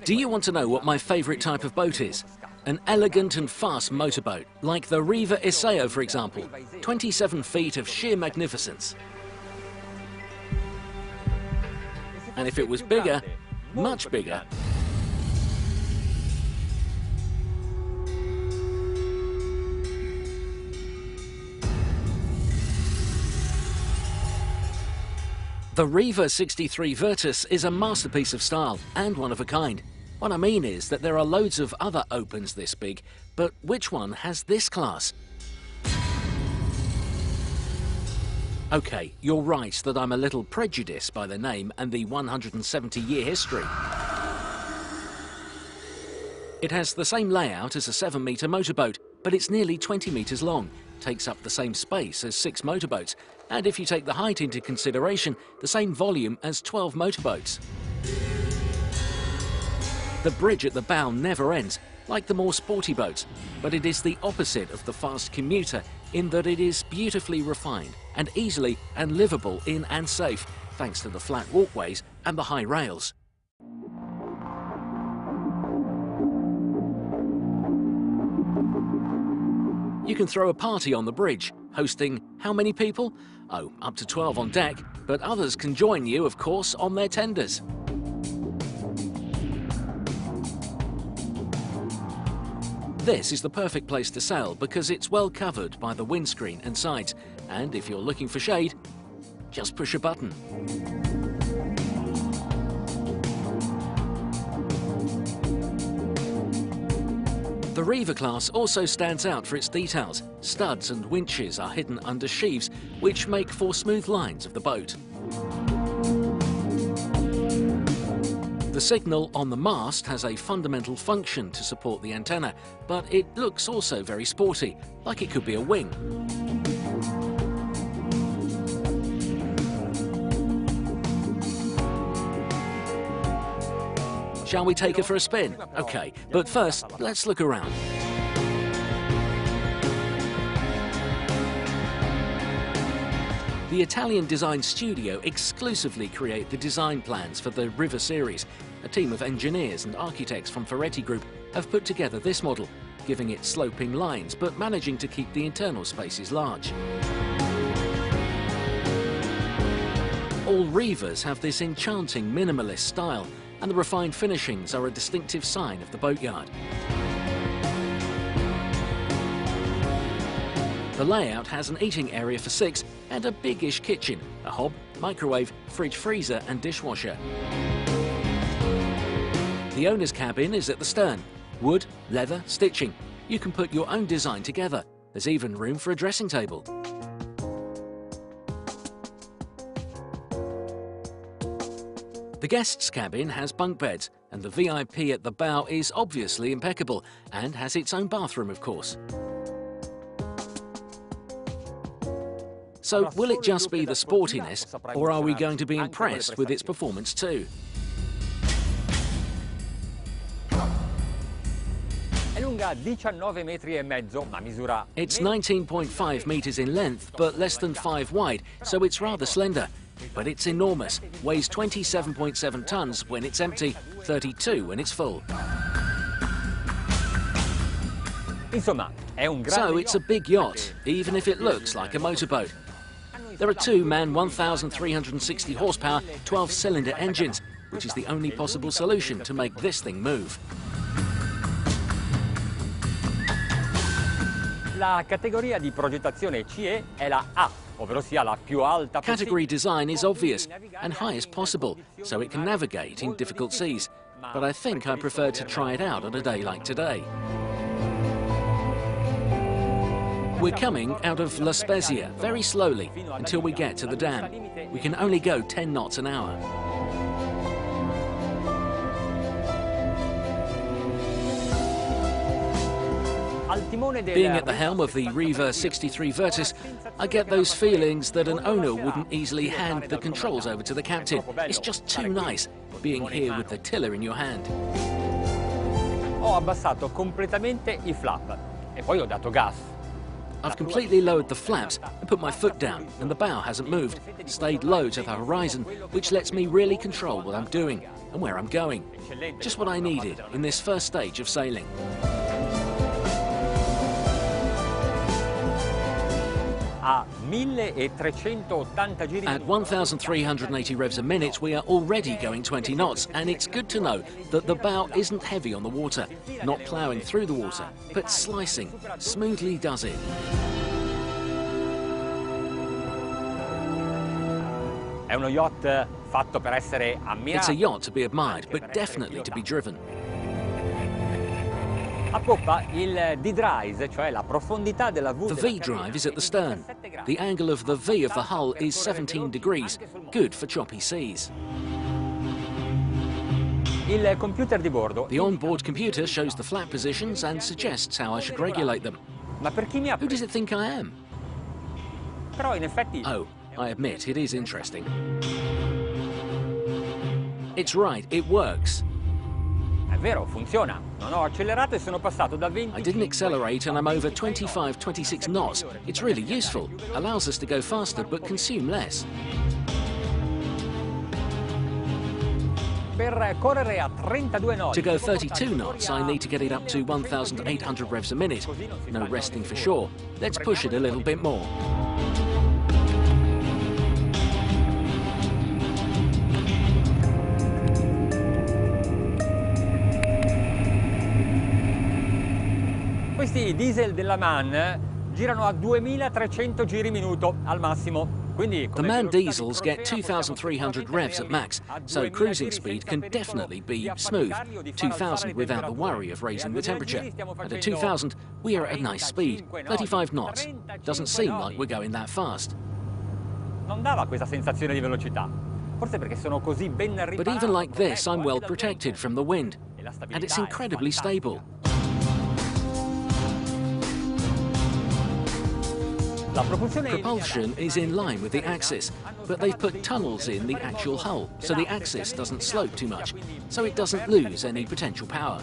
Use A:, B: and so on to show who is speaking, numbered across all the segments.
A: Do you want to know what my favourite type of boat is? An elegant and fast motorboat, like the Riva for example. 27 feet of sheer magnificence. And if it was bigger, much bigger, the Riva 63 Virtus is a masterpiece of style and one of a kind. What I mean is that there are loads of other opens this big, but which one has this class? Okay, you're right that I'm a little prejudiced by the name and the 170-year history. It has the same layout as a 7-metre motorboat, but it's nearly 20 metres long, takes up the same space as 6 motorboats, and if you take the height into consideration, the same volume as 12 motorboats. The bridge at the bow never ends, like the more sporty boats, but it is the opposite of the fast commuter in that it is beautifully refined and easily and livable in and safe, thanks to the flat walkways and the high rails. You can throw a party on the bridge, hosting how many people? Oh, up to 12 on deck, but others can join you, of course, on their tenders. This is the perfect place to sail because it's well covered by the windscreen and sides, and if you're looking for shade, just push a button. The Riva class also stands out for its details. Studs and winches are hidden under sheaves, which make for smooth lines of the boat. The signal on the mast has a fundamental function to support the antenna, but it looks also very sporty, like it could be a wing. Shall we take her for a spin? Okay, but first, let's look around. The Italian design studio exclusively create the design plans for the Riva series. A team of engineers and architects from Ferretti Group have put together this model, giving it sloping lines but managing to keep the internal spaces large. All Rivas have this enchanting minimalist style, and the refined finishings are a distinctive sign of the boatyard. The layout has an eating area for 6 and a big-ish kitchen, a hob, microwave, fridge freezer and dishwasher. The owner's cabin is at the stern. Wood, leather, stitching. You can put your own design together. There's even room for a dressing table. The guest's cabin has bunk beds, and the VIP at the bow is obviously impeccable and has its own bathroom, of course. So will it just be the sportiness, or are we going to be impressed with its performance too? It's 19.5 meters in length, but less than 5 wide, so it's rather slender. But it's enormous, weighs 27.7 tons when it's empty, 32 when it's full. So it's a big yacht, even if it looks like a motorboat. There are 2-man 1,360 horsepower, 12-cylinder engines, which is the only possible solution to make this thing move.
B: La categoria di progettazione CE è la A, ovvero sia la più alta.
A: Category design is obvious and highest possible, so it can navigate in difficult seas. But I think I prefer to try it out on a day like today. We're coming out of La Spezia very slowly until we get to the dam. We can only go 10 knots an hour. Being at the helm of the Riva 63 Virtus, I get those feelings that an owner wouldn't easily hand the controls over to the captain. It's just too nice, being here with the tiller in your hand.
B: Ho abbassato completamente i flap e poi ho dato gas.
A: I've completely lowered the flaps and put my foot down, and the bow hasn't moved. Stayed low to the horizon, which lets me really control what I'm doing and where I'm going. Just what I needed in this first stage of sailing.
B: A 1380 giri
A: At 1,380 revs a minute, we are already going 20 knots, and it's good to know that the bow isn't heavy on the water, not ploughing through the water, but slicing, smoothly does it.
B: È uno yacht fatto per essere ammirato.
A: It's a yacht to be admired, but definitely to be driven.
B: A poppa il D-Drive, cioè la profondità della V.
A: The V-drive is at the stern. The angle of the V of the hull is 17 degrees, good for choppy seas.
B: Il computer di bordo.
A: The onboard computer shows the flap positions and suggests how I should regulate them.
B: Ma per chi mi ha...
A: Who does it think I am?
B: Però in effetti...
A: Oh, I admit, it is interesting. It's right, it works.
B: È vero, funziona. Non ho accelerato e sono passato da 20...
A: I didn't accelerate and I'm over 25, 26 knots. It's really useful. Allows us to go faster but consume less.
B: Per correre a 32 knot...
A: To go 32 knots, I need to get it up to 1,800 revs a minute. No resting for sure. Let's push it a little bit more.
B: Questi diesel della MAN girano a 2300 giri minuto al massimo. Quindi,
A: the MAN diesels get 2,300 revs at max, so cruising speed can definitely be smooth. 2,000 without the worry of raising the temperature. And at 2,000, we are at a nice speed, 35 knots. Doesn't seem like we're going that fast.
B: Non dava questa sensazione di velocità. Forse perché sono così ben riparato.
A: But even like this, I'm well protected from the wind, and it's incredibly stable. Propulsion is in line with the axis, but they've put tunnels in the actual hull, so the axis doesn't slope too much, so it doesn't lose any potential power.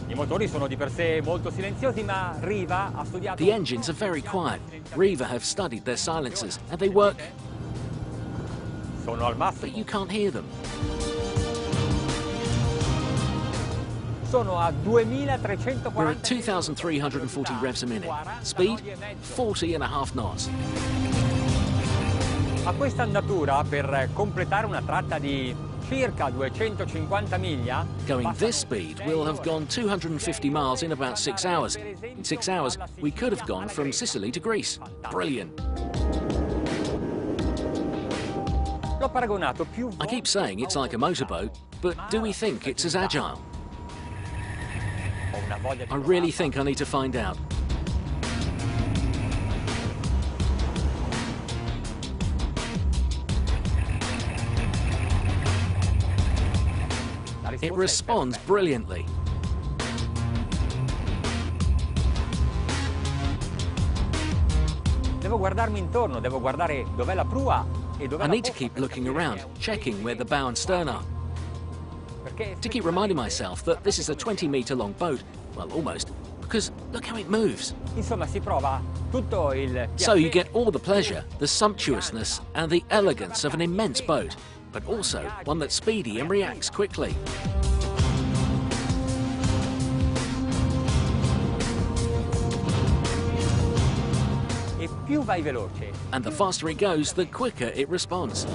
B: I motori sono di per sé molto silenziosi, ma Riva ha studiato...
A: The engines are very quiet. Riva have studied their silencers, and they work...
B: Sono al massimo.
A: But you can't hear them.
B: Sono a 2340.
A: We're at 2,340 revs a minute. Speed, 40.5 knots.
B: A questa andatura, per completare una tratta di circa 250 miglia...
A: Going this speed, we'll have gone 250 miles in about 6 hours. In 6 hours, we could have gone from Sicily to Greece. Brilliant.
B: L'ho paragonato più...
A: I keep saying it's like a motorboat, but do we think it's as agile? I really think I need to find out. It responds brilliantly.
B: Devo guardarmi intorno, devo guardare dov'è la prua e dov'è la...
A: I need to keep looking around, checking where the bow and stern are. To keep reminding myself that this is a 20-meter long boat, well, almost, because look how it moves.
B: Insomma, si prova tutto il...
A: So you get all the pleasure, the sumptuousness, and the elegance of an immense boat, but also one that's speedy and reacts quickly.
B: E più vai veloce.
A: And the faster it goes, the quicker it responds.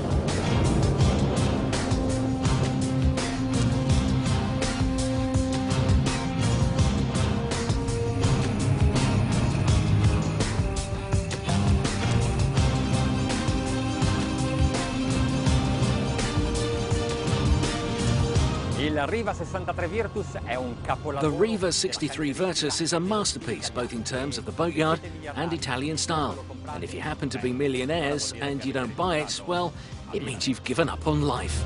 B: Il Riva 63 Virtus è un capolavoro.
A: The Riva 63 Virtus is a masterpiece, both in terms of the boatyard and Italian style. And if you happen to be millionaires and you don't buy it, well, it means you've given up on life.